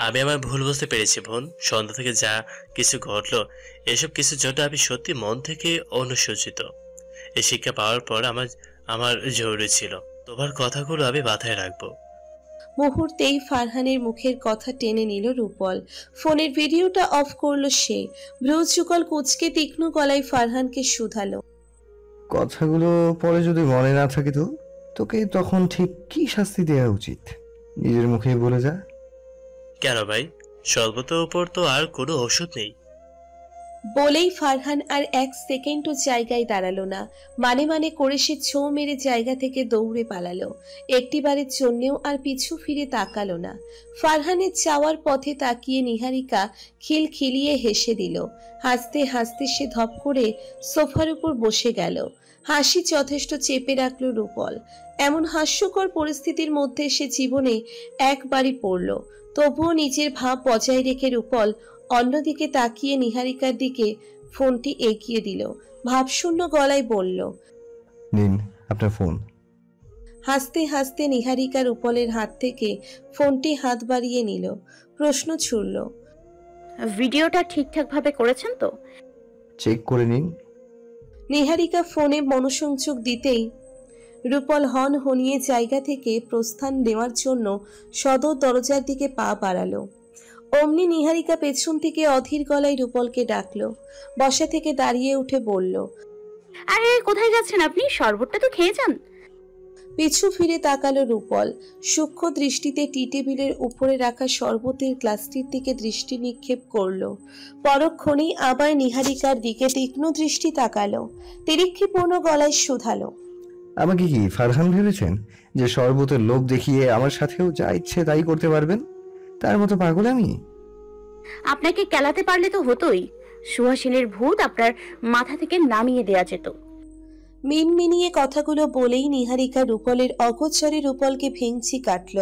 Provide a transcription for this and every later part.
আমি আমার ভুল বুঝতে পেরেছি বোন। সন্ধ্যা থেকে যা কিছু ঘটলো, এসব কিছুর জন্য আমি সত্যি মন থেকে অনুশোচিত। এই শিক্ষা পাওয়ার পর আমার আমার জরুরি ছিল। তোমার কথাগুলো আমি মাথায় রাখবো। মুহূর্তেই ফারহানের মুখের কথা টেনে নিল রূপল। ফোনের ভিডিওটা অফ করলো সে। ভ্রুযুগল কুঁচকে তীক্ষ্ণ গলায় ফারহানকে শুধালো, কথাগুলো পরে যদি মনে না থাকে তো তোকে তখন ঠিক কি শাস্তি দেওয়া উচিত নিজের মুখে বলে যা। কেন ভাই? শরবতের উপর তো আর কোনো ওষুধ নেই। বলেই ফারহান আর এক সেকেন্ডও জায়গায় দাঁড়ালো না। মানে মানে করে সে ছোঁ মেরে জায়গা থেকে দৌড়ে পালালো। একটিবারের জন্যেও আর পিছু ফিরে তাকালো না। ফারহানের যাওয়ার পথে তাকিয়ে নিহারিকা খিলখিলিয়ে হেসে দিল। হাসতে হাসতে সে ধপ করে সোফার উপর বসে গেল। হাসি যথেষ্ট চেপে রাখল রূপল। এমন হাস্যকর পরিস্থিতির মধ্যে সে জীবনে একবারই পড়ল। তবুও নিজের ভাব বজায় রেখে রূপল অন্যদিকে তাকিয়ে নিহারিকার দিকে ফোনটি এগিয়ে দিল। ভাবশূন্য গলায় বলল, নিন আপনার ফোন। হাসতে হাসতে নিহারিকা রূপলের হাত থেকে ফোনটি হাত বাড়িয়ে নিল। প্রশ্ন ছুড়ল, ভিডিওটা ঠিকঠাক ভাবে করেছেন তো? চেক করে নিন। নিহারিকা ফোনে মনোসংযোগ দিতেই রূপল হন হনিয়ে জায়গা থেকে প্রস্থান নেওয়ার জন্য সদর দরজার দিকে পা বাড়ালো। অমনি নিহারিকা পেছন থেকে অধীর গলায় রূপলকে ডাকলো। বসা থেকে দাঁড়িয়ে উঠে বলল, আরে কোথায় যাচ্ছেন আপনি? শরবতটা তো খেয়ে যান। পিছু ফিরে তাকালো রূপল। সূক্ষ্ম দৃষ্টিতে টি টেবিলের উপরে রাখা শরবতের গ্লাসটির দিকে দৃষ্টি নিক্ষেপ করলো। পরক্ষণেই আবার নিহারিকার দিকে তীক্ষ্ণ দৃষ্টি তাকালো। তিরিক্ষিপূর্ণ গলায় শুধালো, আমাকে কি ফারহান ভেবেছেন যে শরবতের লোভ দেখিয়ে আমার সাথেও যা ইচ্ছে তাই করতে পারবেন? তার মতো পাগল আমি? আপনাকে কেলাতে পারলে তো হতোই। সুহাসিনীর ভূত আপনার মাথা থেকে নামিয়ে দেয়া যেত। মিনমিনিয়ে কথাগুলো বলেই নিহারিকা রূপলের অগোচরে রূপলকে ভেঙচি কাটল।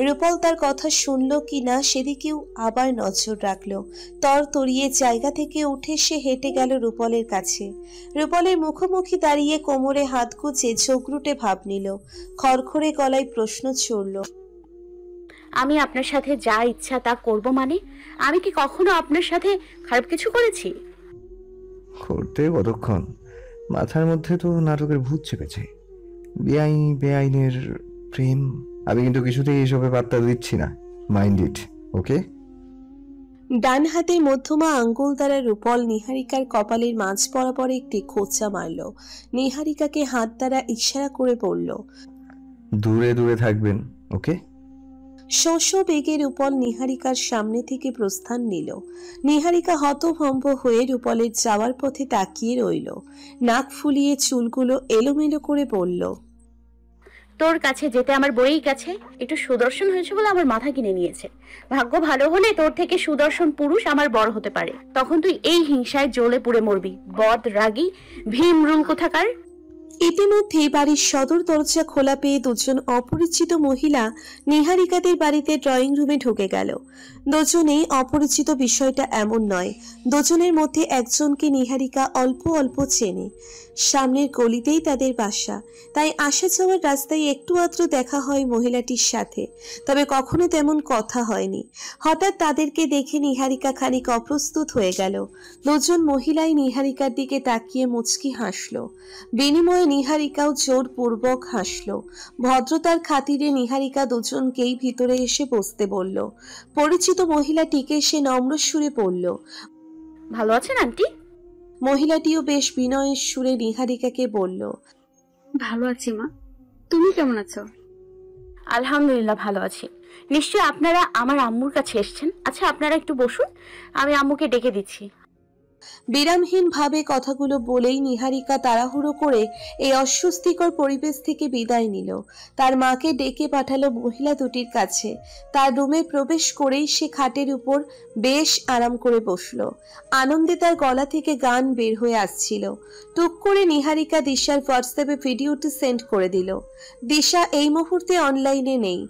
রূপল তার কথা শুনল কি না সেদিকেও আবার নজর রাখল। তরতরিয়ে জায়গা থেকে উঠে সে হেঁটে গেল রূপলের কাছে। রূপলের মুখোমুখি দাঁড়িয়ে কোমরে হাত গুজে ঝগড়ুটে ভাব নিল। খড়খড়ে গলায় প্রশ্ন ছুড়ল, আমি আপনার সাথে যা ইচ্ছা তা করব মানে? আমি কি কখনো আপনার সাথে খারাপ কিছু করেছি? করতে কতক্ষণ? মাথার মধ্যে তো নাটকের ভূত চেপেছে। বেআইনের প্রেম। আমি কিন্তু কিছুতেই এসবে পাত্তা দিচ্ছি না। মাইন্ড ইট, ওকে? ডান হাতের মধ্যমা আঙ্গুল দ্বারা রূপল নিহারিকার কপালের মাঝ বরাবর একটি খোঁচা মারল। নিহারিকাকে হাত দ্বারা ইশারা করে বলল, দূরে দূরে থাকবেন, ওকে? শোষ বেগে রূপল নিহারিকার সামনে থেকে প্রস্থান নিল। নিহারিকা হতভম্ব হয়ে রূপলের যাওয়ার পথে তাকিয়ে রইল। নাক ফুলিয়ে চুলগুলো এলোমেলো করে বলল, তোর কাছে যেতে আমার বইয়ের কাছে একটু সুদর্শন হয়েছে বলে আমার মাথা কিনে নিয়েছে। ভাগ্য ভালো হলে তোর থেকে সুদর্শন পুরুষ আমার বড় হতে পারে। তখন তুই এই হিংসায় জ্বলে পুড়ে মরবি, বদ রাগী ভীমরুল কোথাকার। ইতিমধ্যে বাড়ির সদর দরজা খোলা পেয়ে দুজন অপরিচিত মহিলা নিহারিকাদের বাড়িতে ড্রয়িং রুমে ঢুকে গেল। দুজনেই অপরিচিত, বিষয়টা এমন নয়। দুজনের মধ্যে একজনকে নিহারিকা অল্প অল্প চেনে। সামনের গলিতেই তাদের বাসা, তাই আসা যাওয়ার রাস্তায় একটু আধটু দেখা হয় মহিলাটির সাথে, তবে কখনো তেমন কথা হয়নি। হঠাৎ তাদেরকে দেখে নিহারিকা খানিক অপ্রস্তুত হয়ে গেল। দুজন মহিলাই নিহারিকার দিকে তাকিয়ে মুচকি হাসল। বিনিময়ে নিহারিকাও জোরপূর্বক হাসল। ভদ্রতার খাতিরে নিহারিকা দুজনকেই ভিতরে এসে বসতে বলল। পরিচিত মহিলাটিকে সে নম্র সুরে বলল, ভালো আছেন আন্টি? মহিলাটিও বেশ বিনয়ের সুরে নিহারিকাকে বলল, ভালো আছি মা, তুমি কেমন আছো? আলহামদুলিল্লাহ ভালো আছি। নিশ্চয়ই আপনারা আমার আম্মুর কাছে এসেছেন। আচ্ছা আপনারা একটু বসুন, আমি আম্মুকে ডেকে দিচ্ছি। বিরামহীন ভাবে কথাগুলো বলেই নিহারিকা তাড়াহুড়ো করে এই অস্বস্তিকর পরিবেশ থেকে বিদায় নিল। তার মাকে ডেকে পাঠালো মহিলা দুটির কাছে। তার রুমে প্রবেশ করেই সে খাটের উপর বেশ আরাম করে বসলো। আনন্দে তার গলা থেকে গান বের হয়ে আসছিল। টুক করে নিহারিকা দিশার হোয়াটসঅ্যাপে ভিডিওটি সেন্ড করে দিল। দিশা এই মুহূর্তে অনলাইনে নেই।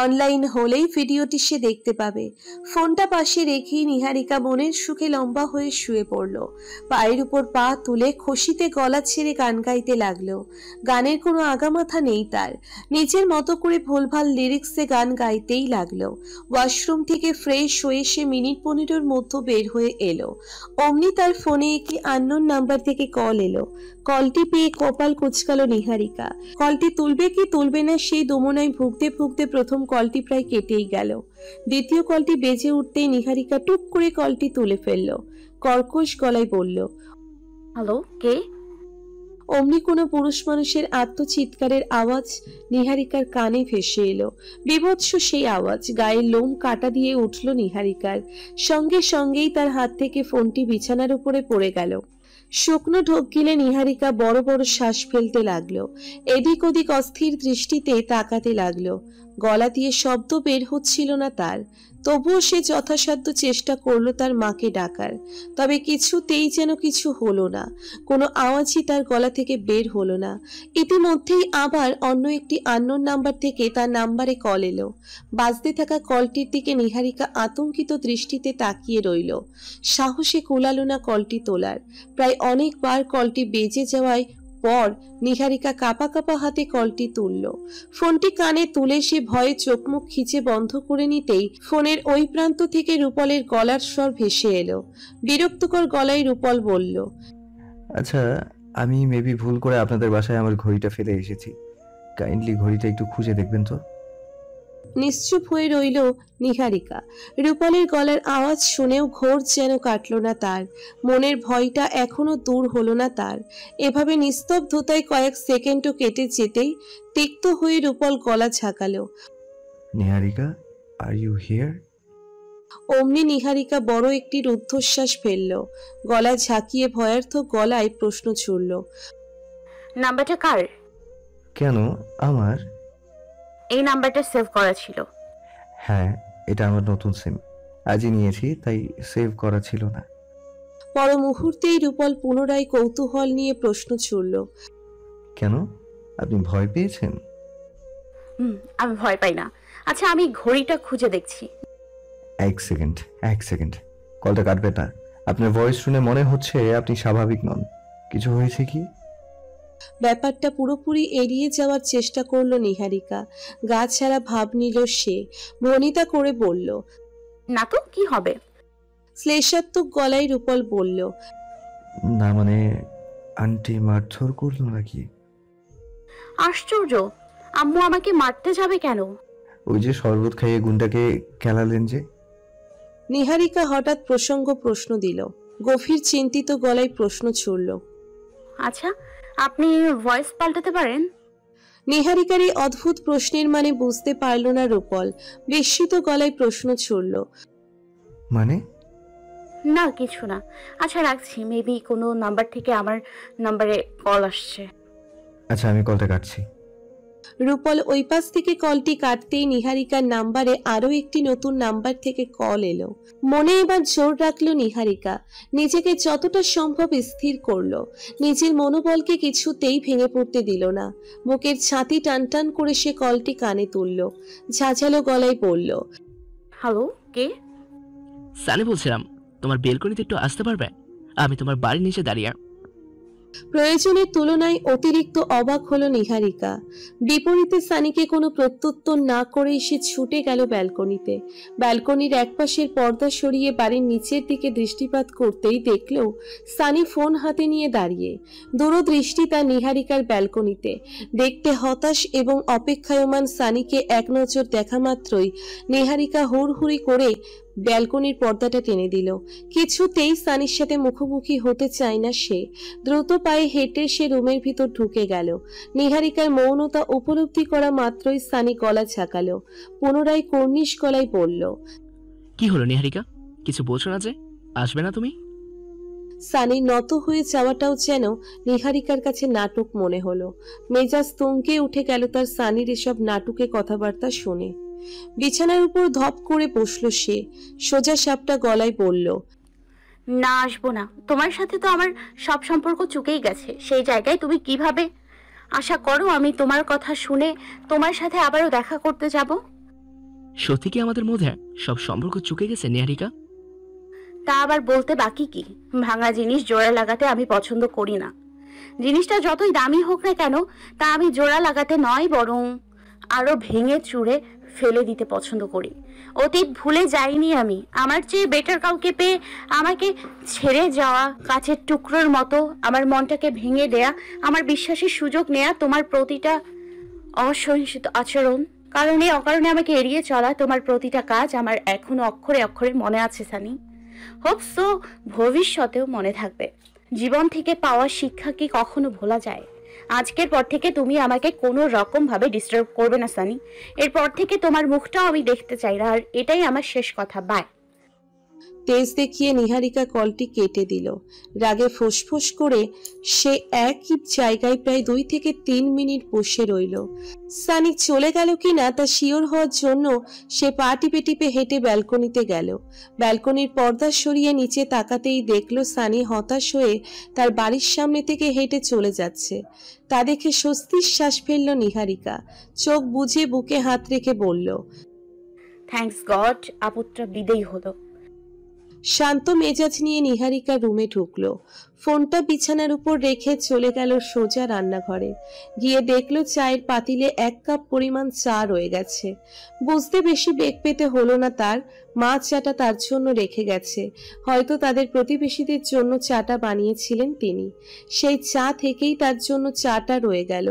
অনলাইন হলেই ভিডিওটি সে দেখতে পাবে। ফোনটা পাশে রেখেই নিহারিকা মনের সুখে লম্বা হয়ে শুয়ে পড়ল। পড়লো। পায়ের উপর পা তুলে খুশিতে গলা ছেড়ে গান গাইতে লাগলো। গানের কোনো আগামাথা নেই তার, নিজের মতো করে ভুলভাল লিরিক্সে গান গাইতেই লাগলো। ওয়াশরুম থেকে ফ্রেশ হয়ে সে মিনিট 15 মধ্যে বের হয়ে এলো। অমনি তার ফোনে একটি আননোন নাম্বার থেকে কল এলো। কলটি পেয়ে কপাল কুঁচকালো নিহারিকা। কলটি তুলবে কি তুলবে না সেই দোমনায় ভুগতে ভুগতে প্রথম কলটি প্রায় কেটেই গেল। দ্বিতীয় কলটি বেজে উঠতেই নিহারিকা টুক করে কলটি তুলে ফেললো। কর্কশ গলায় বলল, হ্যালো, কে? অমনি কোনো পুরুষ মানুষের আত্মচিৎকারের আওয়াজ নিহারিকার কানে ভেসে এলো। বিভৎস সেই আওয়াজ, গায়ের লোম কাটা দিয়ে উঠল নিহারিকার। সঙ্গে সঙ্গেই তার হাত থেকে ফোনটি বিছানার উপরে পড়ে গেল। শুকনো ঢোক গিলে নিহারিকা বড় বড় শ্বাস ফেলতে লাগলো। এদিক ওদিক অস্থির দৃষ্টিতে তাকাতে লাগলো। গলা দিয়ে শব্দ বের হচ্ছিল না তার, তবুও সে যথাসাধ্য চেষ্টা করলো তার মাকে ডাকার। তবে কিছুতেই যেন কিছু হলো না, কোনো আওয়াজই তার গলা থেকে বের হলো না। ইতিমধ্যেই আবার অন্য একটি আননোন নাম্বার থেকে তার নাম্বারে কল এলো। বাজতে থাকা কলটির দিকে নিহারিকা আতঙ্কিত দৃষ্টিতে তাকিয়ে রইল। সাহসে কুলালো না কলটি তোলার। প্রায় অনেকবার কলটি বেজে যাওয়ায় পর নিহারিকা কাঁপা কাঁপা হাতে কলটি তুলল। ফোনটি কানে তুলে সে ভয়ে চোখ মুখ খিচে বন্ধ করে নিতেই ফোনের ওই প্রান্ত থেকে রূপলের গলার স্বর ভেসে এলো। বিরক্তকর গলায় রূপল বলল, আচ্ছা, আমি মেবি ভুল করে আপনাদের বাসায় আমার ঘড়িটা ফেলে এসেছি। কাইন্ডলি ঘড়িটা একটু খুঁজে দেখবেন তো। নিশ্চুপ হয়ে রইল নিহারিকা। রূপালের গলার আওয়াজ শুনেও ঘোর যেন কাটল না তার। মনের ভয়টা এখনো দূর হলো না তার। এভাবে নিস্তব্ধতায় কয়েক সেকেন্ডও কেটে যেতেই তিক্ত হয়ে রূপল গলা ঝাঁকালো। নিহারিকা, আর ইউ হিয়ার? অমনি নিহারিকা বড় একটি রুদ্ধশ্বাস ফেলল। গলা ঝাঁকিয়ে ভয়ার্থ গলায় প্রশ্ন ছুড়ল, নাম্বারটা কার? কেন, আমার? এই নাম্বারটা সেভ করা ছিল। হ্যাঁ, এটা আমার নতুন সিম, আজই নিয়েছি, তাই সেভ করা ছিল না। পর মুহূর্তেই রূপল পুনরায় কৌতূহল নিয়ে প্রশ্ন ছুড়ল, কেন, আপনি ভয় পেয়েছেন? আমি ভয় পাই না। আচ্ছা, আমি ঘড়িটা খুঁজে দেখছি। এক সেকেন্ড, কলটা কাটবে না। আপনার ভয়েস শুনে মনে হচ্ছে আপনি স্বাভাবিক নন। কিছু হয়েছে কি? ব্যাপারটা পুরোপুরি এড়িয়ে যাওয়ার চেষ্টা করলো নিহারিকা। গা ছাড়া ভাব নিল সে। ভনিতা করে বলল, না তো, কি হবে? শ্লেষাত্মক গলায় রূপল বলল, না মানে, আন্টি মারধর করলো নাকি? আশ্চর্য, আম্মু আমাকে মারতে যাবে কেন? ওই যে শরবত খাইয়ে গুন্ডাকে খেলালেন যে। নিহারিকা হঠাৎ প্রশ্ন দিল। গভীর চিন্তিত গলায় প্রশ্ন ছুড়ল, আচ্ছা, আপনি ভয়েস পাল্টাতে পারেন? নিহারিকার এই অদ্ভুত প্রশ্নের মানে বুঝতে পারল না রূপল। বিস্মিত গলায় প্রশ্ন ছুড়ল, মানে? না, কিছু না। আচ্ছা, রাখছি। মেবি কোনো নাম্বার থেকে আমার নাম্বারে কল আসছে। আচ্ছা, আমি কলটা কাটছি। রূপল ওই পাশ থেকে কলটি কাটতেই নিহারিকার নাম্বারে আরো একটি নতুন নাম্বার থেকে কল এলো। মনে এবার জোর রাখলো নিহারিকা। নিজেকে যতটা সম্ভব স্থির করলো। নিজের মনোবলকে কিছুতেই ভেঙে পড়তে দিল না। বুকের ছাতি টান টান করে সে কলটি কানে তুললো। ঝাঁঝালো গলায় বলল, হ্যালো, কে? সানি বলছিলাম, তোমার বেলকনিতে একটু আসতে পারবে? আমি তোমার বাড়ির নিচে দাঁড়িয়ে। প্রয়োজনের তুলনায় অতিরিক্ত অবাক হলো নিহারিকা। বিপরীতে সানিকে কোনো প্রত্যুত্তর না করে সে ছুটে গেল ব্যালকনিতে। ব্যালকনির একপাশের পর্দা সরিয়ে বাড়ির নিচের দিকে দৃষ্টিপাত করতেই দেখলো সানি ফোন হাতে নিয়ে দাঁড়িয়ে। দূরদৃষ্টি তার নিহারিকার ব্যালকনিতে। দেখতে হতাশ এবং অপেক্ষায়মান সানিকে এক নজর দেখা মাত্রই নিহারিকা হুড়হুড়ি করে ব্যালকনির পর্দাটা টেনে দিল। কিছুতেই সানির সাথে মুখোমুখি হতে চায় না সে। দ্রুত পায়ে হেঁটে সে রুমের ভিতর ঢুকে গেল। নিহারিকার মৌনতা উপলব্ধি করা মাত্রই সানি গলা ঝাঁকালো। পুনরায় কর্নিশ গলায় বলল, কি হলো নিহারিকা, কিছু বলছো না যে? আসবে না তুমি? সানির নত হয়ে যাওয়াটাও যেন নিহারিকার কাছে নাটক মনে হলো। মেজাজ তুঙ্গে উঠে গেল তার সানির এসব নাটকে কথাবার্তা শুনে। বিছানার উপর ধপ করে বসলো সে। সোজা সাপটা গলায় বলল, না, আসবো না। তোমার সাথে তো আমার সব সম্পর্ক চুকেই গেছে। সেই জায়গায় তুমি কিভাবে আশা করো আমি তোমার কথা শুনে তোমার সাথে আবারও দেখা করতে যাব? সত্যি কি আমাদের মধ্যে সব সম্পর্ক চুকে গেছে নিহারিকা? তা আবার বলতে বাকি কি? ভাঙা জিনিস জোড়া লাগাতে আমি পছন্দ করি না। জিনিসটা যতই দামি হোক না কেন, তা আমি জোড়া লাগাতে নয়, বরং আরো ভেঙে চুরে ফেলে দিতে পছন্দ করি। অতীত ভুলে যাইনি আমি। আমার চেয়ে বেটার কাউকে পেয়ে আমাকে ছেড়ে যাওয়া কাছের টুকরোর মতো আমার মনটাকে ভেঙে দেয়া, আমার বিশ্বাসের সুযোগ নেয়া, তোমার প্রতিটা অসহিষ্ণুত আচরণ, কারণে অকারণে আমাকে এড়িয়ে চলা তোমার প্রতিটা কাজ আমার এখনো অক্ষরে অক্ষরে মনে আছে সানি। হোপ সো ভবিষ্যতেও মনে থাকবে। জীবন থেকে পাওয়া শিক্ষা কি কখনো ভোলা যায়? আজকের পর থেকে তুমি আমাকে কোনো রকম ভাবে ডিস্টার্ব করবে না সানি। এরপর থেকে তোমার মুখটাও আমি দেখতে চাই না। আর এটাই আমার শেষ কথা। বাই। তেজ দেখিয়ে নিহারিকা কলটি কেটে দিল। রাগে ফোঁসফোঁস করে সে একই জায়গায় প্রায় 2 থেকে 3 মিনিট বসে রইল। সানি চলে গেল কিনা তা শিওর হওয়ার জন্য সে পা টিপে টিপে হেঁটে ব্যালকনিতে গেল। ব্যালকনির পর্দা সরিয়ে নিচে তাকাতেই দেখল সানি হতাশ হয়ে তার বাড়ির সামনে থেকে হেঁটে চলে যাচ্ছে। তা দেখে স্বস্তির শ্বাস ফেলল নিহারিকা। চোখ বুজে বুকে হাত রেখে বলল, থ্যাঙ্কস গড, আপদটা বিদেয় হলো। শান্ত মেজাজ নিয়ে নিহারিকা রুমে ঢুকলো। ফোনটা বিছানার উপর রেখে চলে গেল সোজা রান্নাঘরে। গিয়ে দেখলো চায়ের পাতিলে 1 কাপ পরিমাণ চা রয়ে গেছে। বুঝতে বেশি বেগ পেতে হলো না তার। মা চাটা তার জন্য রেখে গেছে। হয়তো তাদের প্রতিবেশীদের জন্য চাটা বানিয়েছিলেন তিনি। সেই চা থেকেই তার জন্য চাটা রয়ে গেল।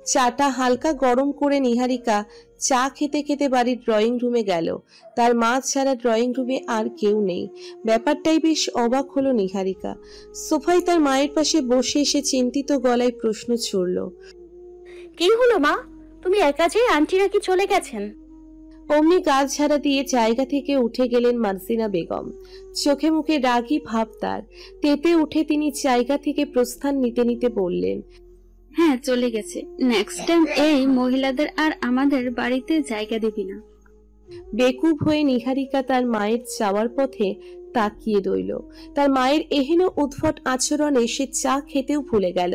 চাটা হালকা গরম করে নিহারিকা চা খেতে খেতে বাড়ির ড্রয়িং রুমে গেল। তার মা ছাড়া ড্রয়িং রুমে আর কেউ নেই। ব্যাপারটাই বেশ অবাক হলো নিহারিকা। সোফায় তার মায়ের পাশে বসে সে চিন্তিত গলায় প্রশ্ন ছুড়ল, কি হলো মা? তুমি একা যে? আন্টি নাকি চলে গেছেন? অমনি গাছ ঝাড়া দিয়ে জায়গা থেকে উঠে গেলেন মার্জিনা বেগম। চোখে মুখে রাগী ভাব তার। তেতে উঠে তিনি জায়গা থেকে প্রস্থান নিতে নিতে বললেন, হ্যাঁ, চলে গেছে। নেক্সট টাইম এই মহিলাদের আর আমাদের বাড়িতে জায়গা দিবি না। বেকুব হয়ে নিহারিকা তার মায়ের যাওয়ার পথে তাকিয়ে রইল। তার মায়ের এহেন উদ্ভট আচরণে সে চা খেতেও ভুলে গেল।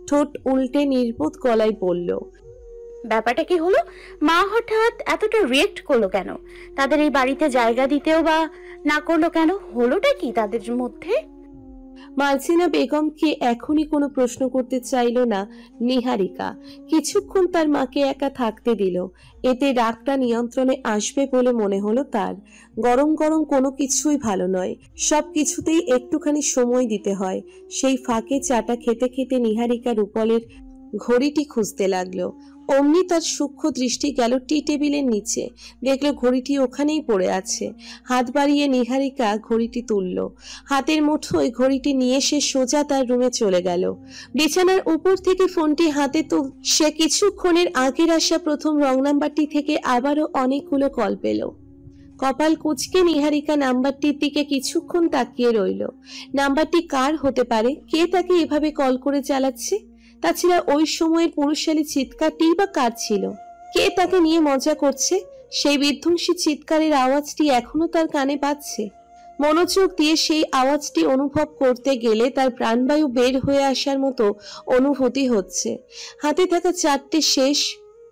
ঠোঁট উল্টে নির্বোধ গলায় বলল, ব্যাপারটা কি হলো? মা হঠাৎ এতটা রিয়েক্ট করলো কেন? তাদের এই বাড়িতে জায়গা দিতেও বা না করলো কেন? হলোটা কি তাদের মধ্যে? মার্জিনা বেগমকে এখনই কোনো প্রশ্ন করতে চাইল না নিহারিকা। কিছুক্ষণ তার মাকে একা থাকতে দিল। এতে রাগটা নিয়ন্ত্রণে আসবে বলে মনে হলো তার। গরম গরম কোনো কিছুই ভালো নয়। সব কিছুতেই একটুখানি সময় দিতে হয়। সেই ফাঁকে চাটা খেতে খেতে নিহারিকা রূপলের ঘড়িটি খুঁজতে লাগলো। অমনি তার সূক্ষ্ম দৃষ্টি গেল টি টেবিলের নিচে। দেখলো ঘড়িটি ওখানেই পড়ে আছে। হাত বাড়িয়ে নিহারিকা ঘড়িটি তুলল। হাতের মুঠোয় ঘড়িটি নিয়ে সে সোজা তার রুমে চলে গেল। বিছানার উপর থেকে ফোনটি হাতে সে কিছুক্ষণের আগের আসা প্রথম রং নাম্বারটি থেকে আবারও অনেকগুলো কল পেল। কপাল কুঁচকে নিহারিকা নাম্বারটির দিকে কিছুক্ষণ তাকিয়ে রইল। নাম্বারটি কার হতে পারে? কে তাকে এভাবে কল করে চালাচ্ছে? তাছাড়া ওই সময়ের পুরুষালী চিৎকারটি বা কার ছিল? কে তাকে নিয়ে মজা করছে? সেই বিধ্বংসী চিৎকারের আওয়াজটি এখনো তার কানে বাজছে। মনোযোগ দিয়ে সেই আওয়াজটি অনুভব করতে গেলে তার প্রাণবায়ু বের হয়ে আসার মতো অনুভূতি হচ্ছে। হাতে থাকা চারটে শেষ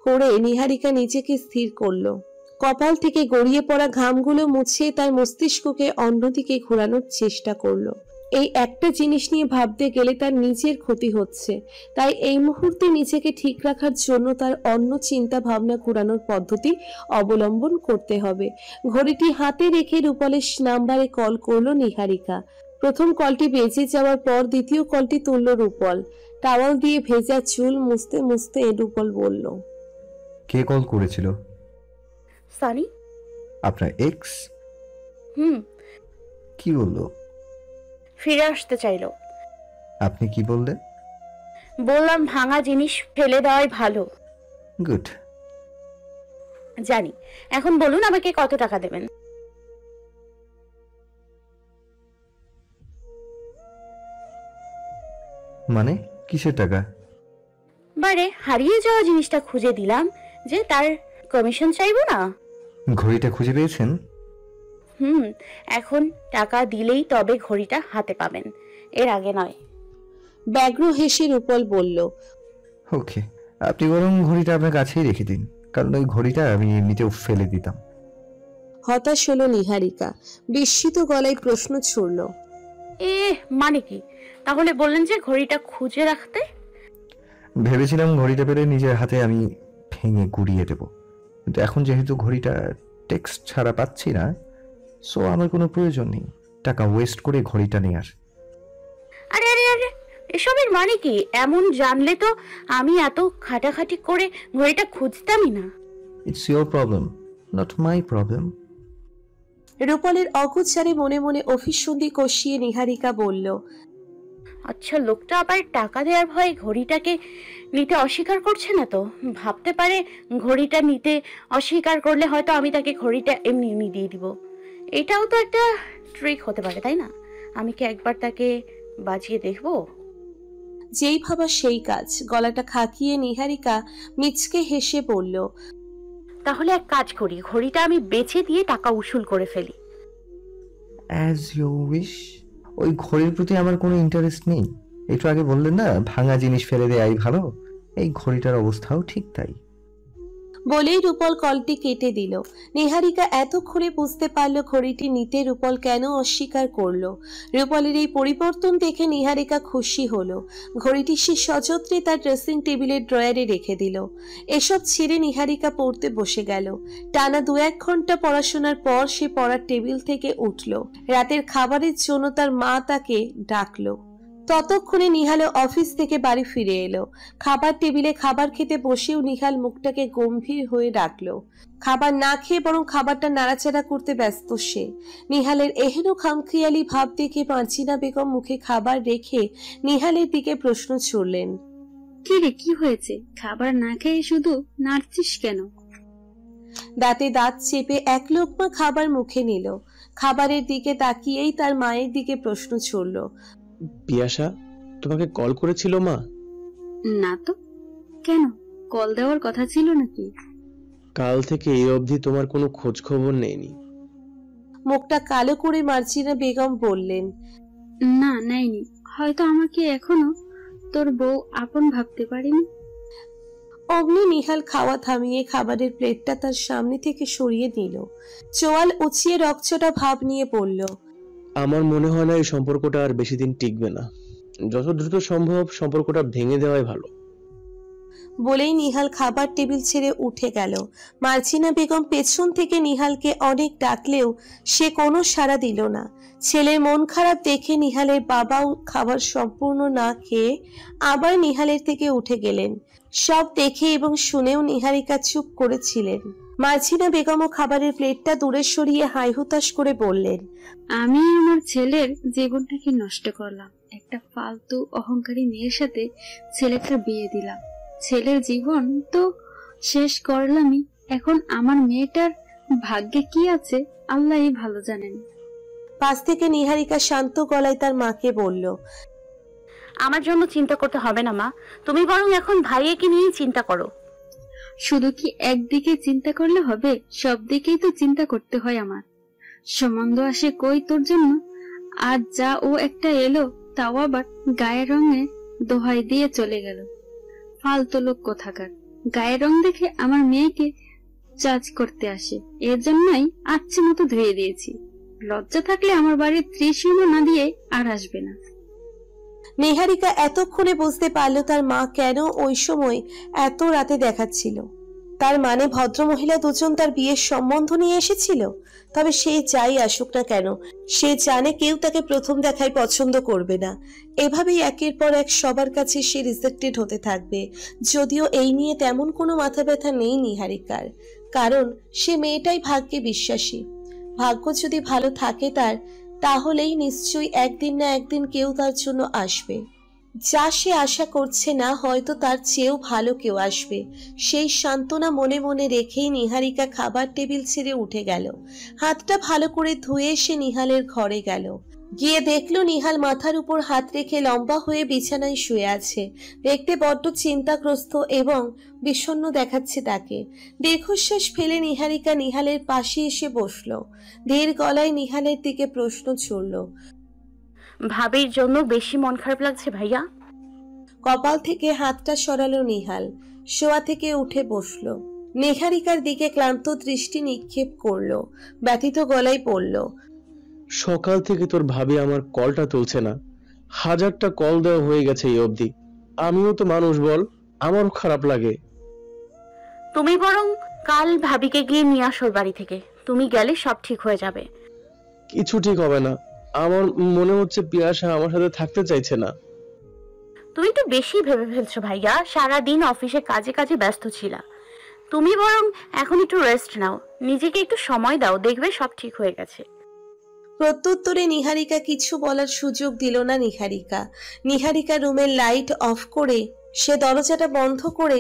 করে নিহারিকা নিজেকে স্থির করলো। কপাল থেকে গড়িয়ে পড়া ঘামগুলো মুছে তার মস্তিষ্ককে অন্যদিকে ঘোরানোর চেষ্টা করলো। এই একটা জিনিস নিয়ে ভাবতে গেলে তার নিজের ক্ষতি হচ্ছে। তাই এই মুহূর্তে নিজেকে ঠিক রাখার জন্য তার অন্য চিন্তা ভাবনা ঘোরানোর পদ্ধতি অবলম্বন করতে হবে। ঘড়িটি হাতে রেখে রূপলের নাম্বারে কল করলো নিহারিকা। প্রথম কলটি বেজে যাওয়ার পর দ্বিতীয় কলটি তুলল রূপল। টাওয়াল দিয়ে ভেজা চুল মুছতে মুছতে রূপল বলল, কে কল করেছিল? সানি। আপনার এক্স? কি বললো? ফিরে আসতে চাইলো। আপনি কি বললেন? বললাম ভাঙা জিনিস ফেলে দেওয়াই ভালো। গুড। জানি। এখন বলুন আমাকে কত টাকা দেবেন? মানে কিসের টাকা? বারে হারিয়ে যাওয়া জিনিসটা খুঁজে দিলাম যে, তার কমিশন চাইবো না? ঘড়িটা খুঁজে পেয়েছেন? এখন টাকা দিলেই তবে ঘড়িটা হাতে পাবেন, এর আগে নয়। ব্যগ্র হেসে রূপল বলল, ওকে, আপনি বরং ঘড়িটা আপনার কাছেই রেখে দিন, কারণ ওই ঘড়িটা আমি এমনিতেও ফেলে দিতাম। হতাশ হলো নিহারিকা, বিস্মিত গলায় প্রশ্ন ছুড়ল। মানে কি? তাহলে বললেন যে ঘড়িটা খুঁজে রাখতে? ভেবেছিলাম ঘড়িটা পেলে নিজের হাতে আমি ভেঙে গুড়িয়ে দেব, কিন্তু এখন যেহেতু ঘড়িটা টেক্সট ছাড়া পাচ্ছি না, সো আমার কোনো প্রয়োজন নেই টাকা ওয়েস্ট করে ঘড়িটা নেওয়ার। আরে আরে আরে, এসবের মানে কি? এমন জানলে তো আমি এত খাটাখাটি করে ঘড়িটা খুঁজতামই না। It's your problem, not my problem. রূপলের অকুচ্ছারে মনে মনে অভিসন্ধি কষিয়ে নিহারিকা বলল, আচ্ছা, লোকটা আবার টাকা দেওয়ার ভয়ে ঘড়িটাকে নিতে অস্বীকার করছে না তো? ভাবতে পারে ঘড়িটা নিতে অস্বীকার করলে হয়তো আমি তাকে ঘড়িটা এমনি এমনি দিয়ে দিব। এটাও তো একটা ট্রিক হতে পারে, তাই না? আমি কি একবার তাকে বাজিয়ে দেখবো? যেই ভাবা সেই কাজ। গলাটা খাকিয়ে নিহারিকা মিচকে হেসে বলল, তাহলে এক কাজ করি, ঘড়িটা আমি বেচে দিয়ে টাকা উসুল করে ফেলি। As you wish. ওই ঘড়ির প্রতি আমার কোনো ইন্টারেস্ট নেই। একটু আগে বললেন না ভাঙা জিনিস ফেলে দেয়াই ভালো, এই ঘড়িটার অবস্থাও ঠিক তাই। বলেই রূপল কলটি কেটে দিল। নিহারিকা এতক্ষণে বুঝতে পারল ঘড়িটি নিতে রূপল কেন অস্বীকার করলো। রূপলের এই পরিবর্তন দেখে নিহারিকা খুশি হলো। ঘড়িটি সে সযত্নে তার ড্রেসিং টেবিলের ড্রয়ারে রেখে দিল। এসব ছেড়ে নিহারিকা পড়তে বসে গেল। টানা 2-1 ঘন্টা পড়াশোনার পর সে পড়ার টেবিল থেকে উঠল। রাতের খাবারের জন্য তার মা তাকে ডাকলো। ততক্ষণে নিহালও অফিস থেকে বাড়ি ফিরে এলো। খাবার টেবিলে খাবার খেতে বসেও নিহাল মুখটাকে গম্ভীর হয়ে রাখলো। খাবার না খেয়ে বরং খাবারটা নাড়াচাড়া করতে ব্যস্ত সে। নিহালের এহেন খামখেয়ালি ভাব দেখে মার্জিনা বেগম মুখে খাবার রেখে নিহালের দিকে প্রশ্ন ছুড়লেন, কি রে, কি হয়েছে? খাবার না খেয়ে শুধু নাড়ছিস কেন? দাঁতে দাঁত চেপে এক লোকমা খাবার মুখে নিল। খাবারের দিকে তাকিয়েই তার মায়ের দিকে প্রশ্ন ছুড়ল, পিয়াসা তোমাকে কল করেছিল মা? না তো, কেন? কল দেওয়ার কথা ছিল নাকি? কাল থেকে এই অবধি তোমার কোনো খোঁজ খবর নেইনি। মুখটা কালো করে মার্জিনা বেগম বললেন, না, নেয়নি। হয়তো আমাকে এখনো তোর বউ আপন ভাবতে পারিনি। অমনি নিহাল খাওয়া থামিয়ে খাবারের প্লেটটা তার সামনে থেকে সরিয়ে দিল। চোয়াল উঁচিয়ে রকচটা ভাব নিয়ে বলল, আমার মনে হয় না এই সম্পর্কটা আর বেশি দিন টিকবে না। যত দ্রুত সম্ভব সম্পর্কটা ভেঙে দেওয়াই ভালো। বলেই নিহাল খাবার টেবিল ছেড়ে উঠে গেল। মার্জিনা বেগম পেছন থেকে নিহালকে অনেক ডাকলেও সে কোনো সাড়া দিল না। ছেলের মন খারাপ দেখে নিহালের বাবাও খাবার সম্পূর্ণ না খেয়ে আবার নিহালের থেকে উঠে গেলেন। সব দেখে এবং শুনেও নিহারিকা চুপ করেছিলেন। মার্জিনা বেগমও খাবারের প্লেটটা দূরে সরিয়ে হাই হুতাশ করে বললেন, আমি আমার ছেলের জীবনটাকে নষ্ট করলাম। একটা ফালতু অহংকারী মেয়ের সাথে ছেলেটার বিয়ে দিলাম। ছেলের জীবন তো শেষ করলামই। এখন আমার মেয়েটার ভাগ্যে কি আছে আল্লাহই ভালো জানেন। পাশ থেকে নিহারিকা শান্ত গলায় তার মাকে বলল, আমার জন্য চিন্তা করতে হবে না মা, তুমি বরং এখন ভাইয়াকে নিয়েই চিন্তা করো। শুধু কি একদিকে চিন্তা করলে হবে? সব দিকেই তো চিন্তা করতে হয় আমার। সম্বন্ধ আসে কই তোর জন্য? আজ যা ও একটা এলো, তাও আবার গায়ের রঙে দোহাই দিয়ে চলে গেল। ফালতু লোক কোথাকার। গায়ের রং দেখে আমার মেয়েকে জাজ করতে আসে, এর জন্যই আচ্ছা মতো ধুয়ে দিয়েছি। লজ্জা থাকলে আমার বাড়ির ত্রিশূল না দিয়ে আর আসবে না। নিহারিকা এতক্ষণে বুঝতে পারল তার মা কেন ওই সময় এত রাতে দেখাচ্ছিল। তার মানে ভদ্রমহিলা দুজন তার বিয়ের সম্বন্ধ নিয়ে এসেছিল। তবে সে যাই আসুক না কেন, সে জানে কেউ তাকে প্রথম দেখায় পছন্দ করবে না। এভাবেই একের পর এক সবার কাছে সে রিজেক্টেড হতে থাকবে। যদিও এই নিয়ে তেমন কোনো মাথা ব্যথা নেই নিহারিকার, কারণ সে মেয়েটাই ভাগ্যে বিশ্বাসী। ভাগ্য যদি ভালো থাকে তার, তাহলেই নিশ্চয়ই একদিন না একদিন কেউ তার জন্য আসবে। যা সে আশা করছে না, হয়তো তার চেয়েও ভালো কেউ আসবে। সেই সান্ত্বনা মনে মনে রেখেই নিহারিকা খাবার টেবিল ছেড়ে উঠে গেল। হাতটা ভালো করে ধুয়ে সে নিহালের ঘরে গেল। গিয়ে দেখলো নিহাল মাথার উপর হাত রেখে লম্বা হয়ে বিছানায় শুয়ে আছে। দেখতে বড্ড চিন্তাগ্রস্ত এবং বিষণ্ণ দেখাচ্ছে তাকে। দীর্ঘশ্বাস ফেলে নিহারিকা নিহালের পাশে এসে বসলো। ধীর গলায় নিহালের দিকে প্রশ্ন ছুড়ল, ভাবির জন্য বেশি মন খারাপ লাগছে ভাইয়া? কপাল থেকে হাতটা সরালো নিহাল। শোয়া থেকে উঠে বসলো। নিহারিকার দিকে ক্লান্ত দৃষ্টি নিক্ষেপ করলো, ব্যথিত গলায় বলল, সকাল থেকে তোর ভাবি আমার কলটা তুলছে না। 1000টা কল দেওয়া হয়ে গেছে এই অবধি। আমিও তো মানুষ বল, আমারও খারাপ লাগে। তুমি বরং কাল ভাবিকে গিয়ে নিয়ে আসো বাড়ি থেকে। তুমি গেলে সব ঠিক হয়ে যাবে। কিছু ঠিক হবে না। আমার মনে হচ্ছে পিয়াসা আমার সাথে থাকতে চাইছে না। তুমি তো বেশি ভেবে ফেলছো ভাইয়া। সারাদিন অফিসে কাজে কাজে ব্যস্ত ছিলা। তুমি বরং এখন একটু রেস্ট নাও, নিজেকে একটু সময় দাও, দেখবে সব ঠিক হয়ে গেছে। প্রত্যুত্তরে নিহারিকা কিছু বলার সুযোগ দিল না। নিহারিকা রুমের লাইট অফ করে সে দরজাটা বন্ধ করে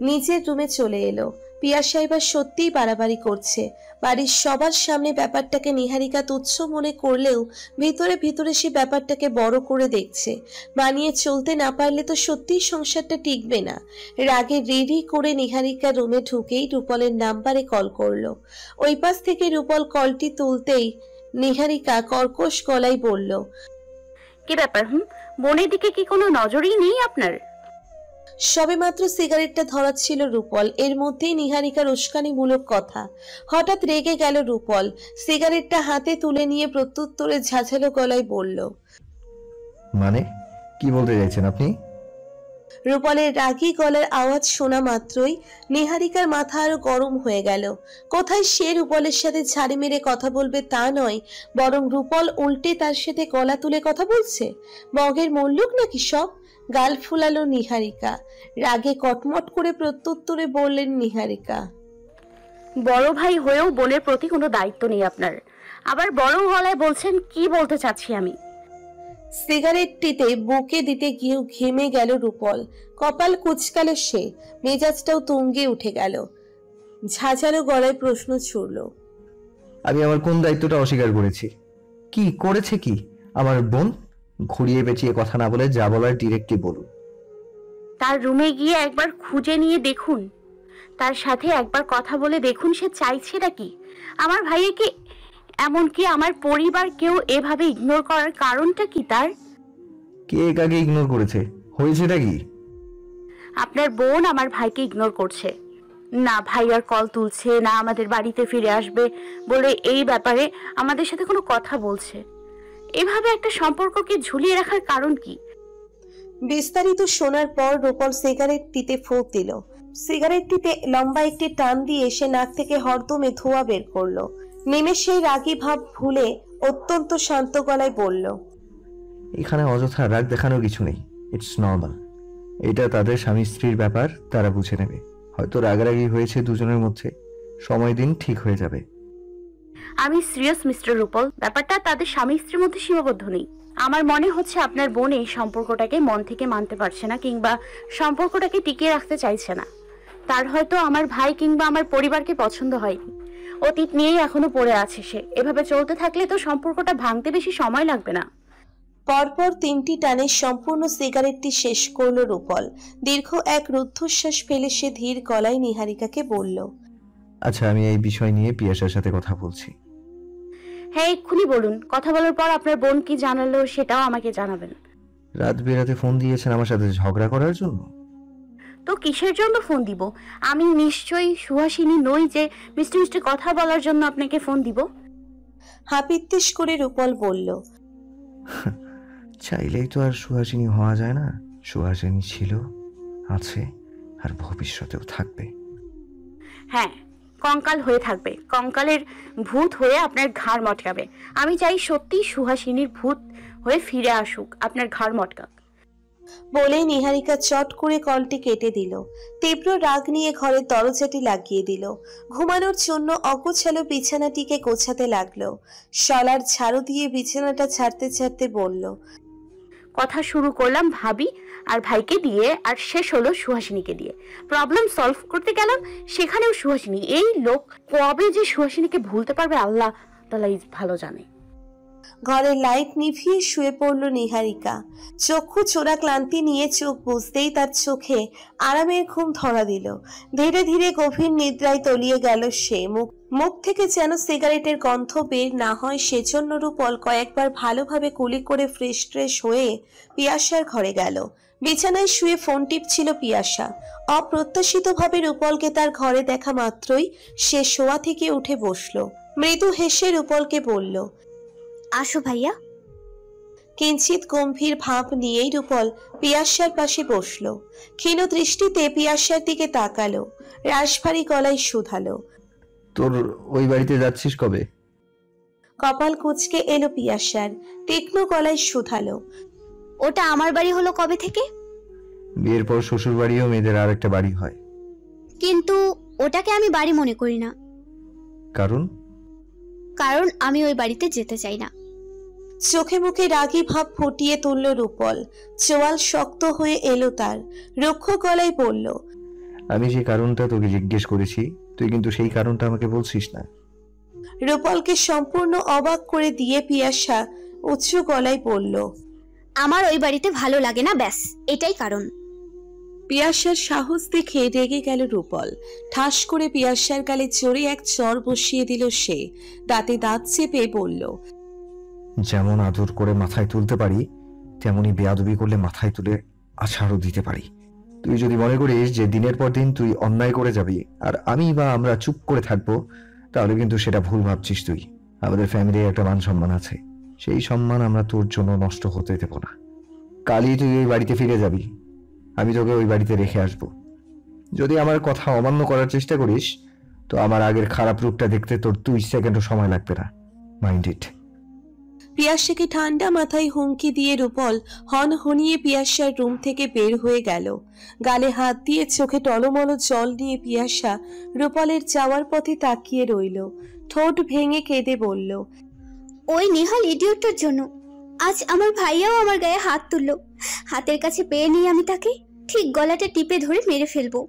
নিজের রুমে চলে এলো। পিয়াসা এবার সত্যিই বাড়াবাড়ি করছে। বাড়ির সবার সামনে ব্যাপারটাকে নিহারিকা তুচ্ছ মনে করলেও ভিতরে ভিতরে সে ব্যাপারটাকে বড় করে দেখছে। বানিয়ে চলতে না পারলে তো সত্যিই সংসারটা টিকবে না। রাগে রেডি করে নিহারিকা রুমে ঢুকেই রূপলের নাম্বারে কল করলো। ওই পাশ থেকে রূপল কলটি তুলতেই নিহারিকা কর্কশ গলায় বলল, কি ব্যাপার? বোনের দিকে কি কোনো নজরই নেই আপনার? সবেমাত্র সিগারেটটা ধরাচ্ছিল রূপল, এর মধ্যেই নিহারিকার উস্কানিমূলক কথা। হঠাৎ রেগে গেল রূপল, সিগারেটটা হাতে তুলে নিয়ে প্রত্যুত্তরে ঝাঁঝালো গলায় বলল, মানে কি বলতে চাইছেন আপনি? রূপলের রাগী গলার আওয়াজ শোনা মাত্রই নিহারিকার মাথা আরো গরম হয়ে গেল। কোথায় সে রূপলের সাথে ঝাড়ি মেরে কথা বলবে তা নয়, বরং রূপল উল্টে তার সাথে গলা তুলে কথা বলছে। বগের মল্লুক নাকি সব? গাল ফুলালো নিহারিকা। রাগে কটমট করে প্রত্যুত্তরে বললেন নিহারিকা, বড় ভাই হয়েও বোনের প্রতি কোনো দায়িত্ব নেই আপনার। আবার বড় গলায় বলছেন, কি বলতে চাচ্ছি আমি? সিগারেটটিতে বুকে দিতে গিয়েও ঘেমে গেল রূপল। কপাল কুচকালো সে, মেজাজটাও তুঙ্গে উঠে গেল। ঝাঁঝালো গলায় প্রশ্ন ছুড়ল, আমি আমার কোন দায়িত্বটা অস্বীকার করেছি? কি করেছে কি আমার বোন? ঘুরিয়ে পেঁচিয়ে কথা না বলে যা বলার ডিরেক্টলি বলুন। তার রুমে গিয়ে একবার খুঁজে নিয়ে দেখুন, তার সাথে একবার কথা বলে দেখুন সে চাইছে নাকি। আমার ভাইয়াকে, এমনকি আমার পরিবার কেউ এভাবে ইগনোর করার কারণটা কি তার? কে কাকে ইগনোর করেছে? হয়েছেটা কি? আপনার বোন আমার ভাইকে ইগনোর করছে না, ভাইয়ার কল তুলছে না, আমাদের বাড়িতে ফিরে আসবে বলে এই ব্যাপারে আমাদের সাথে কোনো কথা বলছে। এভাবে একটা সম্পর্ককে ঝুলিয়ে রাখার কারণ কি? বিস্তারিত শোনার পর রূপল সিগারেটটিতে ফুঁক দিল। সিগারেটটিতে লম্বা একটি টান দিয়ে সে নাক থেকে হরদমে ধোঁয়া বের করলো। নেমে সেই রাগী ভাব ভুলে অত্যন্ত শান্ত গলায় বলল, এখানে অযথা রাগ দেখানোর কিছু নেই। It's normal. এটা তাদের স্বামী স্ত্রীর ব্যাপার, তারা বুঝে নেবে। হয়তো রাগারাগি হয়েছে দুজনের মধ্যে, সময় দিন ঠিক হয়ে যাবে। আমি সিরিয়াস মিস্টার রূপল, ব্যাপারটা তাদের স্বামী স্ত্রীর মধ্যে সীমাবদ্ধ নেই। আমার মনে হচ্ছে আপনার বোন এই সম্পর্কটাকে মন থেকে মানতে পারছে না, কিংবা সম্পর্কটাকে টিকিয়ে রাখতে চাইছে না। তার হয়তো আমার ভাই কিংবা আমার পরিবারকে পছন্দ হয়নি, অতীত নিয়েই এখনো পড়ে আছে সে। এভাবে চলতে থাকলে তো সম্পর্কটা ভাঙতে বেশি সময় লাগবে না। পরপর 3টি টানে সম্পূর্ণ সিগারেটটি শেষ করলো রূপল। দীর্ঘ এক রুদ্ধশ্বাস ফেলে সে ধীর গলায় নিহারিকাকে বলল, আচ্ছা, আমি এই বিষয় নিয়ে পিয়াসার সাথে কথা বলছি। হ্যাঁ, এক্ষুনি বলুন। কথা বলার পর আপনার বোন কি জানালো সেটাও আমাকে জানাবেন। রাত বেরাতে ফোন দিয়েছেন আমার সাথে ঝগড়া করার জন্য? তো কিসের জন্য ফোন দিব? আমি নিশ্চয়ই সুহাসিনী নই যে মিষ্টি মিষ্টি কথা বলার জন্য আপনাকে ফোন দিব। হাপিত্তিস করে রূপল বলল, চাইলেই তো আর সুহাসিনী হওয়া যায় না। সুহাসিনী ছিল, আছে, আর ভবিষ্যতেও থাকবে। হ্যাঁ, কঙ্কাল হয়ে থাকবে, কঙ্কালের ভূত হয়ে আপনার ঘাড় মটকাবে। আমি চাই সত্যি সুহাসিনীর ভূত হয়ে ফিরে আসুক, আপনার ঘাড় মটকাক। বলে নিহারিকা চট করে কলটি কেটে দিল। তীব্র রাগ নিয়ে ঘরের দরজাটি লাগিয়ে দিল। ঘুমানোর জন্য অগোছালো বিছানাটিকে গোছাতে লাগলো। শলার ঝাড়ু দিয়ে বিছানাটা ছাড়তে ছাড়তে বলল, কথা শুরু করলাম ভাবি আর ভাইকে দিয়ে, আর শেষ হলো সুহাসিনীকে দিয়ে। প্রবলেম সলভ করতে গেলাম, সেখানেও সুহাসিনী। এই লোক কবে যে সুহাসিনীকে ভুলতে পারবে আল্লাহ তাআলাই ভালো জানে। ঘরের লাইট নিভিয়ে শুয়ে পড়ল নিহারিকা। চক্ষু চোরা ক্লান্তি নিয়ে চোখ বুঝতেই তার চোখে আরামের ঘুম ধরা দিল। ধীরে ধীরে গভীর নিদ্রায় তলিয়ে গেল সে। মুখ থেকে যেন সিগারেটের গন্ধ বের না হয় সেজন্য রূপল কয়েকবার ভালোভাবে কুলি করে ফ্রেশ ট্রেশ হয়ে পিয়াসার ঘরে গেল। বিছানায় শুয়ে ফোন টিপছিল পিয়াসা। অপ্রত্যাশিতভাবে রূপলকে তার ঘরে দেখা মাত্রই সে শোয়া থেকে উঠে বসল। মৃদু হেসে রূপলকে বলল, আসো ভাইয়া। কিঞ্চিত গম্ভীর ভাব নিয়েই রূপল পিয়াসার পাশে বসল। ক্ষীণ দৃষ্টিতে পিয়াসার দিকে তাকালো, রাশভারী গলায় শুধালো, তোর ওই বাড়িতে যাচ্ছিস কবে? কপাল কুঁচকে এলো পিয়াসার, তীক্ষ্ণ গলায় শুধালো, ওটা আমার বাড়ি হলো কবে থেকে? বিয়ের পর শ্বশুর বাড়িও মেয়েদের আর একটা বাড়ি হয়। কিন্তু ওটাকে আমি বাড়ি মনে করি না। কারণ আমি ওই বাড়িতে যেতে চাই না। চোখে মুখে রাগী ভাব ফুটিয়ে তুলল রূপল। চোয়াল শক্ত হয়ে এলো তার, রুক্ষ গলায় বলল, আমি যে কারণটা তোকে জিজ্ঞেস করেছি তুই কিন্তু সেই কারণটা আমাকে বলছিস না। রূপলকে সম্পূর্ণ অবাক করে দিয়ে পিয়াসা উচ্চ গলায় বলল, আমার ওই বাড়িতে ভালো লাগে না, ব্যাস এটাই কারণ। পিয়াসার সাহস দেখে রেগে গেল রূপল। ঠাস করে পিয়াসার গালে চড়ে এক চর বসিয়ে দিল সে। দাঁতে দাঁত চেপে বলল, যেমন আদর করে মাথায় তুলতে পারি তেমনি বেয়াদবি করলে মাথায় তুলে আছাড়ও দিতে পারি। তুই যদি মনে করিস যে দিনের পর দিন তুই অন্যায় করে যাবি আর আমি বা আমরা চুপ করে থাকবো, তাহলে কিন্তু সেটা ভুল ভাবছিস তুই। আমাদের ফ্যামিলির একটা মান সম্মান আছে, সেই সম্মান আমরা তোর জন্য নষ্ট হতে দেব না। কালই তুই ওই বাড়িতে ফিরে যাবি, আমি তোকে ওই বাড়িতে রেখে আসবো। যদি আমার কথা অমান্য করার চেষ্টা করিস তো আমার আগের খারাপ রূপটা দেখতে তোর 2 সেকেন্ডও সময় লাগবে না। Mind it. পিয়াসাকে ঠান্ডা মাথায় হুমকি দিয়ে রূপল হনহনিয়ে পিয়াসার রুম থেকে বের হয়ে গেল। গালে হাত দিয়ে চোখে টলমল জল নিয়ে পিয়াসা রূপলের যাওয়ার পথে তাকিয়ে রইল। ঠোঁট ভেঙে কেঁদে বলল, ওই নেহাল ইডিয়টটার জন্য আজ আমার ভাইয়াও আমার গায়ে হাত তুললো। হাতের কাছে পেয়ে নিয়ে আমি তাকে ঠিক গলাটা টিপে ধরে মেরে ফেলবো।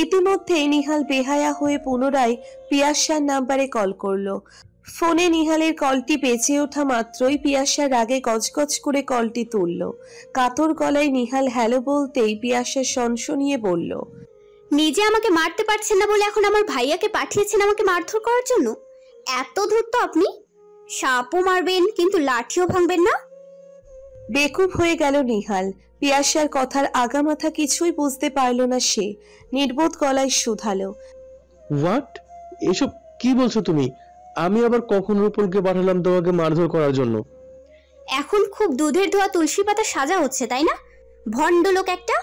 ইতিমধ্যে নিহাল বেহায়া হয়ে পুনরায় পিয়াসার নাম্বারে কল করলো। ফোনে নিহালের কলটি বেজে ওঠা মাত্রই পিয়াসা রাগে গজগজ করে কলটি তুলল। কাতর গলায় নিহাল হ্যালো বলতেই পিয়াসা সনসনিয়ে বলল, নিজে আমাকে মারতে পারছেন না বলে এখন আমার ভাইয়াকে পাঠিয়েছেন আমাকে মারধর করার জন্য? এত ধূর্ত আপনি? সাপও মারবেন কিন্তু লাঠিও ভাঙবেন না? বেকুব হয়ে গেল নিহাল। পিয়াসার কথার আগামাথা কিছুই বুঝতে পারল না সে। নির্বোধ গলায় শুধালো, হোয়াট? এসব কি বলছো তুমি? আমি আবার কখন রূপলকে পাঠালাম তোমাকে মারধর করার জন্য? এখন খুব দুধের ধোয়া তুলসী পাতা সাজা হচ্ছে তাই না? ভণ্ড লোক একটা।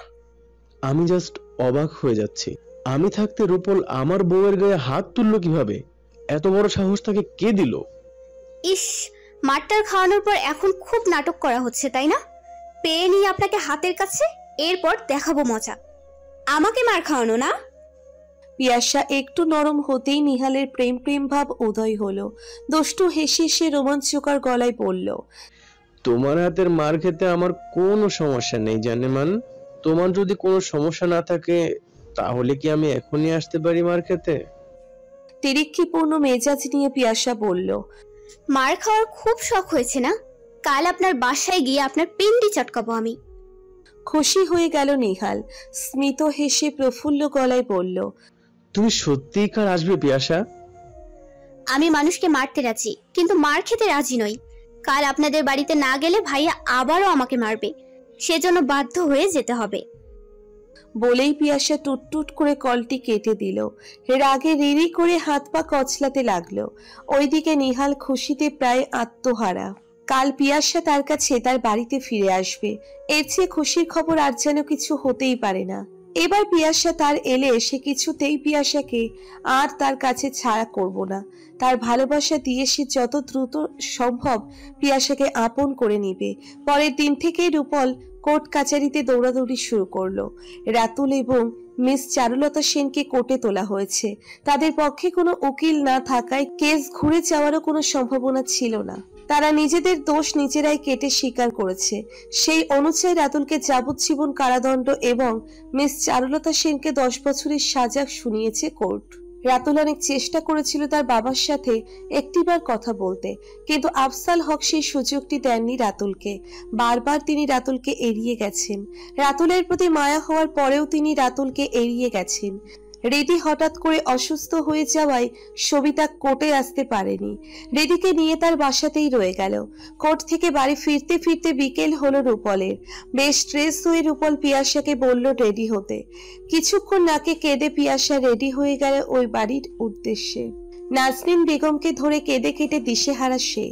আমি জাস্ট অবাক হয়ে যাচ্ছি, আমি থাকতে রূপল আমার বউয়ের গায়ে হাত তুললো কিভাবে? এত বড় সাহস তাকে কে দিল? ইস, মারটার খাওয়ানোর পর এখন খুব নাটক করা হচ্ছে তাই না? পেয়ে নিয়ে আপনাকে হাতের কাছে, এরপর দেখাবো মজা। আমাকে মার খাওয়ানো না? পিয়াসা একটু নরম হতেই নিহালের প্রেম প্রেম ভাব উদয় হলো। দুষ্টু হেসে সে রোমাঞ্চকর গলায় বলল, তোমার হাতের মার খেতে আমার কোনো সমস্যা নেই জানেমান। তোমার যদি কোনো সমস্যা না থাকে তাহলে কি আমি এখনই আসতে পারি মার খেতে? তিরিক্ষিপূর্ণ মেজাজ নিয়ে পিয়াসা বলল, মার খাওয়ার খুব শখ হয়েছে না? কাল আপনার বাসায় গিয়ে আপনার পিন্ডি চটকাবো আমি। খুশি হয়ে গেল নিহাল। স্মিত হেসে প্রফুল্ল গলায় বলল, তুমি সত্যিই কাল আসবে পিয়াসা? আমি মানুষকে মারতে রাজি কিন্তু মার খেতে রাজি নই। কাল আপনাদের বাড়িতে না গেলে ভাইয়া আবারও আমাকে মারবে, সেজন্য বাধ্য হয়ে যেতে হবে। বলেই পিয়াসা টুটটুট করে কলটি কেটে দিল। রাগে রিরি করে হাত পা কচলাতে লাগলো। ওইদিকে নিহাল খুশিতে প্রায় আত্মহারা। কাল পিয়াসা তার কাছে তার বাড়িতে ফিরে আসবে, এর চেয়ে খুশির খবর আর যেন কিছু হতেই পারে না। এবার পিয়াসা তার এলে সে কিছুতেই পিয়াসাকে আর তার কাছে ছাড়া করব না। তার ভালোবাসা দিয়ে সে যত দ্রুত সম্ভব পিয়াসাকে আপন করে নিবে। পরের দিন থেকেই রূপল কোর্ট কাচারিতে দৌড়াদৌড়ি শুরু করলো। রাতুল এবং মিস চারুলতা সেনকে কোর্টে তোলা হয়েছে। তাদের পক্ষে কোনো উকিল না থাকায় কেস ঘুরে যাওয়ারও কোনো সম্ভাবনা ছিল না। তারা নিজেদের দোষ নিজেরাই কেটে স্বীকার করেছে। সেই অনুযায়ী রাতুলকে যাবজ্জীবন কারাদণ্ড এবং মিস চারুলতা সেনকে 10 বছরের সাজা শুনিয়েছে কোর্ট। রাতুল অনেক চেষ্টা করেছিল তার বাবার সাথে একটিবার কথা বলতে, কিন্তু আফসাল হক সেই সুযোগটি দেননি রাতুলকে। বারবার তিনি রাতুলকে এড়িয়ে গেছেন। রাতুলের প্রতি মায়া হওয়ার পরেও তিনি রাতুলকে এড়িয়ে গেছেন। রেডি হঠাৎ করে অসুস্থ হয়ে যাওয়ায় সবিতা কোর্টে আসতে পারেনি। রেডিকে নিয়ে তার বাসাতেই রয়ে গেল। কোর্ট থেকে বাড়ি ফিরতে ফিরতে বিকেল হলো রূপলের। বেশ স্ট্রেস হয়ে রূপল পিয়াসাকে বলল রেডি হতে। কিছুক্ষণ নাকে কেঁদে পিয়াসা রেডি হয়ে গেল ওই বাড়ির উদ্দেশ্যে। নাজনীন বেগমকে ধরে কেঁদে কেটে দিশেহারা সে।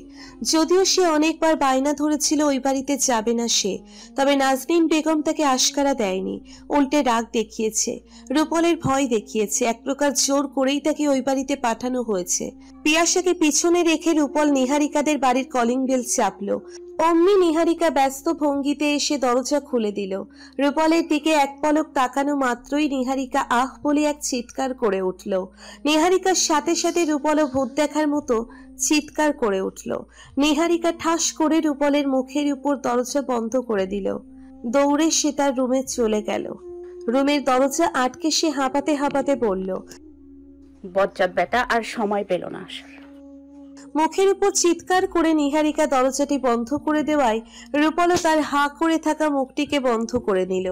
যদিও সে অনেকবার বায়না ধরেছিল ওই বাড়িতে যাবে না সে, তবে নাজনীন বেগম তাকে আশকারা দেয়নি, উল্টে রাগ দেখিয়েছে, রূপলের ভয় দেখিয়েছে। এক প্রকার জোর করেই তাকে ওই বাড়িতে পাঠানো হয়েছে। পিয়াসাকে পিছনে রেখে রূপল নিহারিকাদের বাড়ির কলিং বেল চাপলো। অমনি নিহারিকা ব্যস্ত ভঙ্গিতে এসে দরজা খুলে দিল। রূপলের দিকে এক পলক তাকানো মাত্রই নিহারিকা আহ বলে এক চিৎকার করে উঠল। নিহারিকার সাথে সাথে রূপলও ভূত দেখার মতো চিৎকার করে উঠল। নিহারিকা ঠাস করে রূপলের মুখের উপর দরজা বন্ধ করে দিল। দৌড়ে সে তার রুমে চলে গেল। রুমের দরজা আটকে সে হাঁপাতে হাঁপাতে বলল, বজ্জাত বেটা আর সময় পেল না। মুখের উপর চিৎকার করে নিহারিকা দরজাটি বন্ধ করে দেওয়ায় রূপলও তার হা করে থাকা মুখটিকে বন্ধ করে নিল।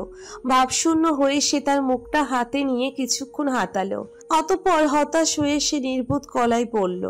ভাবশূন্য হয়ে সে তার মুখটা হাতে নিয়ে কিছুক্ষণ হাতালো। অতঃপর হতাশ হয়ে সে নির্বোধ গলায় বলল,